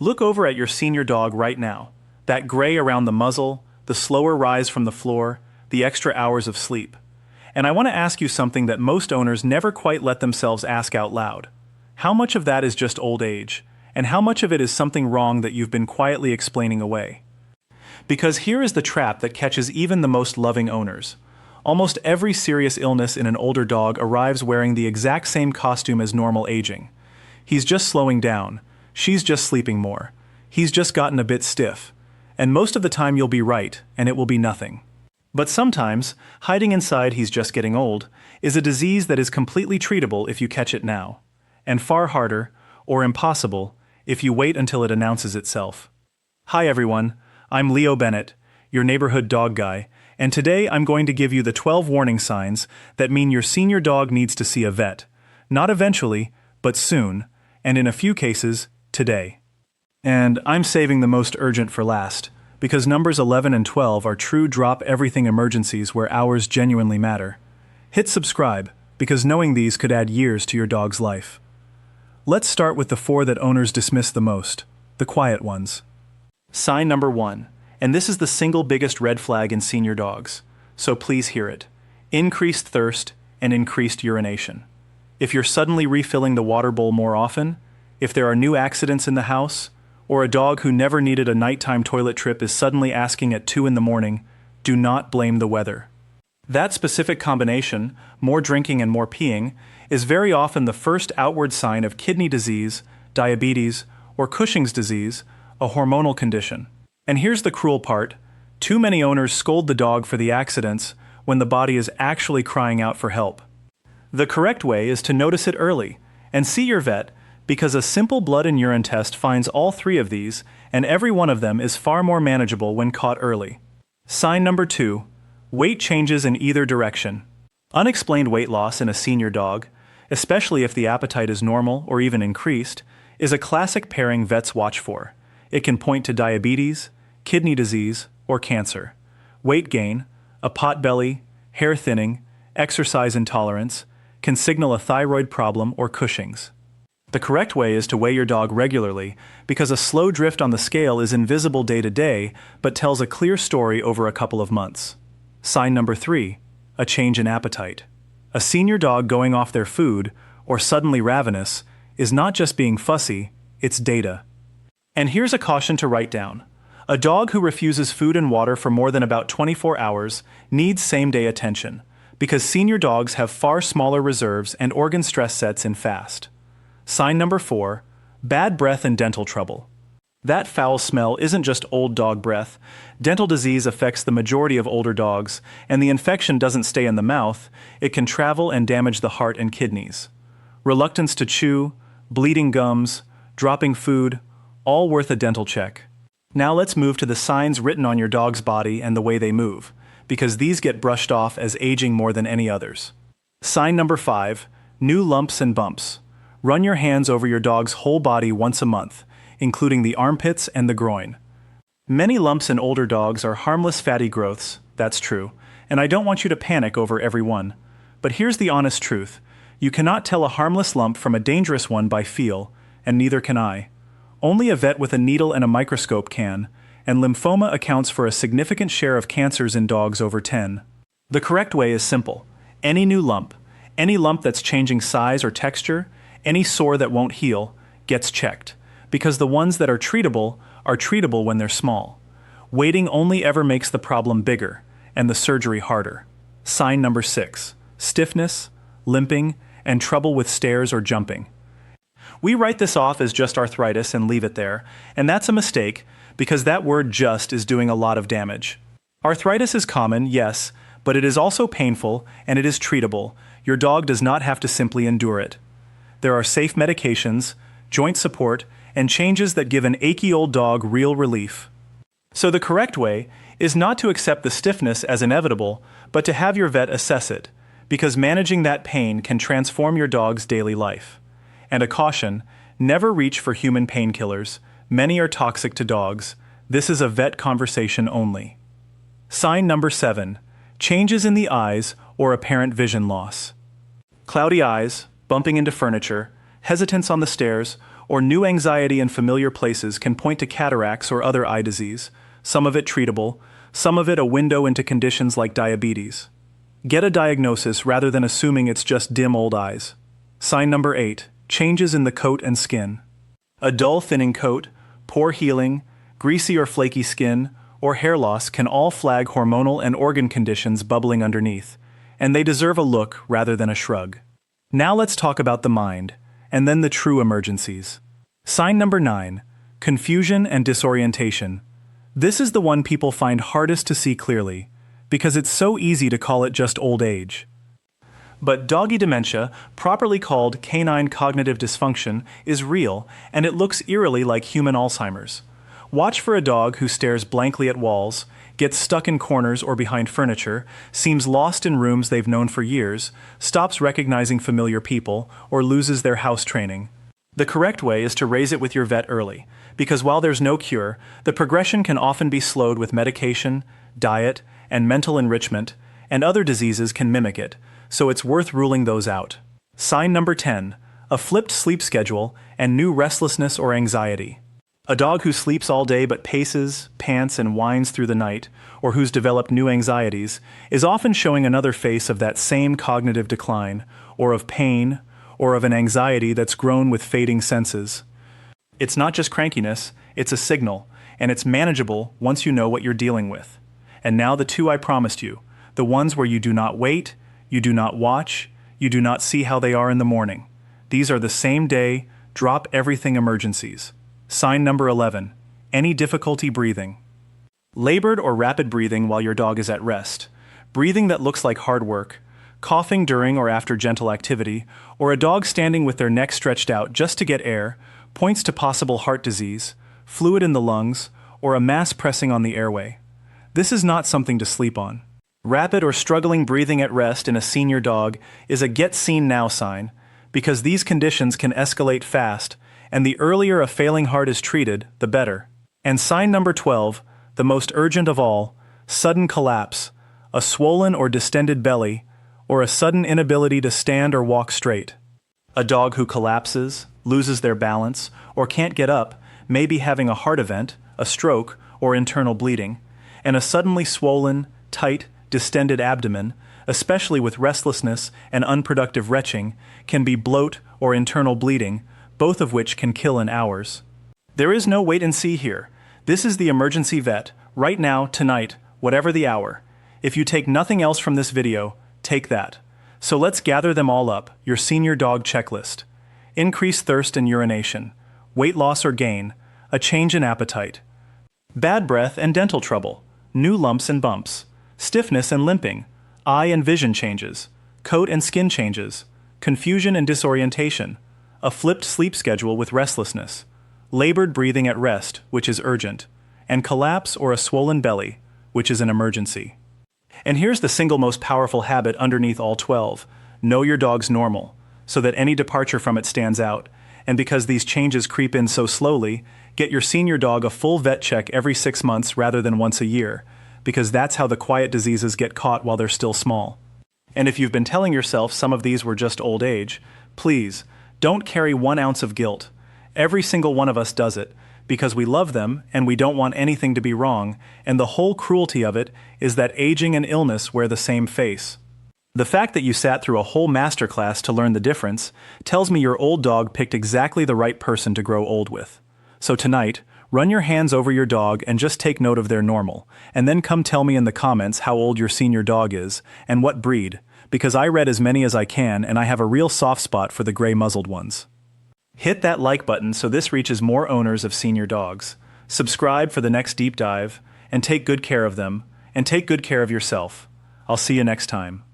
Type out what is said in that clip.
Look over at your senior dog right now. That gray around the muzzle, the slower rise from the floor, the extra hours of sleep. And I want to ask you something that most owners never quite let themselves ask out loud. How much of that is just old age, and how much of it is something wrong that you've been quietly explaining away? Because here is the trap that catches even the most loving owners. Almost every serious illness in an older dog arrives wearing the exact same costume as normal aging. He's just slowing down. She's just sleeping more. He's just gotten a bit stiff. And most of the time you'll be right, and it will be nothing. But sometimes, hiding inside he's just getting old, is a disease that is completely treatable if you catch it now. And far harder, or impossible, if you wait until it announces itself. Hi everyone, I'm Leo Bennett, your neighborhood dog guy, and today I'm going to give you the 12 warning signs that mean your senior dog needs to see a vet. Not eventually, but soon, and in a few cases, today. And I'm saving the most urgent for last, because numbers 11 and 12 are true drop-everything emergencies where hours genuinely matter. Hit subscribe, because knowing these could add years to your dog's life. Let's start with the 4 that owners dismiss the most, the quiet ones. Sign number 1, and this is the single biggest red flag in senior dogs, so please hear it. Increased thirst and increased urination. If you're suddenly refilling the water bowl more often, if there are new accidents in the house, or a dog who never needed a nighttime toilet trip is suddenly asking at 2 in the morning, do not blame the weather. That specific combination, more drinking and more peeing, is very often the first outward sign of kidney disease, diabetes, or Cushing's disease, a hormonal condition. And here's the cruel part: too many owners scold the dog for the accidents when the body is actually crying out for help. The correct way is to notice it early and see your vet, because a simple blood and urine test finds all 3 of these, and every one of them is far more manageable when caught early. Sign number 2, weight changes in either direction. Unexplained weight loss in a senior dog, especially if the appetite is normal or even increased, is a classic pairing vets watch for. It can point to diabetes, kidney disease, or cancer. Weight gain, a pot belly, hair thinning, exercise intolerance, can signal a thyroid problem or Cushing's. The correct way is to weigh your dog regularly, because a slow drift on the scale is invisible day to day but tells a clear story over a couple of months. Sign number 3, a change in appetite. A senior dog going off their food, or suddenly ravenous, is not just being fussy, it's data. And here's a caution to write down. A dog who refuses food and water for more than about 24 hours needs same-day attention, because senior dogs have far smaller reserves and organ stress sets in fast. Sign number 4, bad breath and dental trouble. That foul smell isn't just old dog breath. Dental disease affects the majority of older dogs, and the infection doesn't stay in the mouth, it can travel and damage the heart and kidneys. Reluctance to chew, bleeding gums, dropping food, all worth a dental check. Now let's move to the signs written on your dog's body and the way they move, because these get brushed off as aging more than any others. Sign number 5, new lumps and bumps. Run your hands over your dog's whole body once a month, including the armpits and the groin. Many lumps in older dogs are harmless fatty growths, that's true, and I don't want you to panic over every one. But here's the honest truth: you cannot tell a harmless lump from a dangerous one by feel, and neither can I. Only a vet with a needle and a microscope can, and lymphoma accounts for a significant share of cancers in dogs over 10. The correct way is simple. Any new lump, any lump that's changing size or texture, any sore that won't heal, gets checked, because the ones that are treatable when they're small. Waiting only ever makes the problem bigger, and the surgery harder. Sign number 6, stiffness, limping, and trouble with stairs or jumping. We write this off as just arthritis and leave it there, and that's a mistake, because that word "just" is doing a lot of damage. Arthritis is common, yes, but it is also painful, and it is treatable. Your dog does not have to simply endure it. There are safe medications, joint support, and changes that give an achy old dog real relief. So the correct way is not to accept the stiffness as inevitable, but to have your vet assess it, because managing that pain can transform your dog's daily life. And a caution: never reach for human painkillers. Many are toxic to dogs. This is a vet conversation only. Sign number 7, changes in the eyes or apparent vision loss. Cloudy eyes, bumping into furniture, hesitance on the stairs, or new anxiety in familiar places can point to cataracts or other eye disease, some of it treatable, some of it a window into conditions like diabetes. Get a diagnosis rather than assuming it's just dim old eyes. Sign number 8, changes in the coat and skin. A dull, thinning coat, poor healing, greasy or flaky skin, or hair loss can all flag hormonal and organ conditions bubbling underneath, and they deserve a look rather than a shrug. Now let's talk about the mind, and then the true emergencies. Sign number 9, confusion and disorientation. This is the one people find hardest to see clearly, because it's so easy to call it just old age. But doggy dementia, properly called canine cognitive dysfunction, is real, and it looks eerily like human Alzheimer's. Watch for a dog who stares blankly at walls, gets stuck in corners or behind furniture, seems lost in rooms they've known for years, stops recognizing familiar people, or loses their house training. The correct way is to raise it with your vet early, because while there's no cure, the progression can often be slowed with medication, diet, and mental enrichment, and other diseases can mimic it, so it's worth ruling those out. Sign number 10, a flipped sleep schedule and new restlessness or anxiety. A dog who sleeps all day but paces, pants, and whines through the night, or who's developed new anxieties, is often showing another face of that same cognitive decline, or of pain, or of an anxiety that's grown with fading senses. It's not just crankiness, it's a signal, and it's manageable once you know what you're dealing with. And now the 2 I promised you, the ones where you do not wait, you do not watch, you do not see how they are in the morning. These are the same day, drop everything emergencies. Sign number 11, any difficulty breathing. Labored or rapid breathing while your dog is at rest, breathing that looks like hard work, coughing during or after gentle activity, or a dog standing with their neck stretched out just to get air, points to possible heart disease, fluid in the lungs, or a mass pressing on the airway. This is not something to sleep on. Rapid or struggling breathing at rest in a senior dog is a get seen now sign, because these conditions can escalate fast, and the earlier a failing heart is treated, the better. And sign number 12, the most urgent of all, sudden collapse, a swollen or distended belly, or a sudden inability to stand or walk straight. A dog who collapses, loses their balance, or can't get up may be having a heart event, a stroke, or internal bleeding, and a suddenly swollen, tight, distended abdomen, especially with restlessness and unproductive retching, can be bloat or internal bleeding, both of which can kill in hours. There is no wait and see here. This is the emergency vet, right now, tonight, whatever the hour. If you take nothing else from this video, take that. So let's gather them all up, your senior dog checklist. Increased thirst and urination, weight loss or gain, a change in appetite, bad breath and dental trouble, new lumps and bumps, stiffness and limping, eye and vision changes, coat and skin changes, confusion and disorientation, a flipped sleep schedule with restlessness, labored breathing at rest, which is urgent, and collapse or a swollen belly, which is an emergency. And here's the single most powerful habit underneath all 12, know your dog's normal, so that any departure from it stands out, and because these changes creep in so slowly, get your senior dog a full vet check every 6 months rather than once a year, because that's how the quiet diseases get caught while they're still small. And if you've been telling yourself some of these were just old age, please, don't carry 1 ounce of guilt. Every single one of us does it, because we love them and we don't want anything to be wrong, and the whole cruelty of it is that aging and illness wear the same face. The fact that you sat through a whole masterclass to learn the difference tells me your old dog picked exactly the right person to grow old with. So tonight, run your hands over your dog and just take note of their normal, and then come tell me in the comments how old your senior dog is, and what breed, because I read as many as I can and I have a real soft spot for the gray muzzled ones. Hit that like button so this reaches more owners of senior dogs. Subscribe for the next deep dive, and take good care of them, and take good care of yourself. I'll see you next time.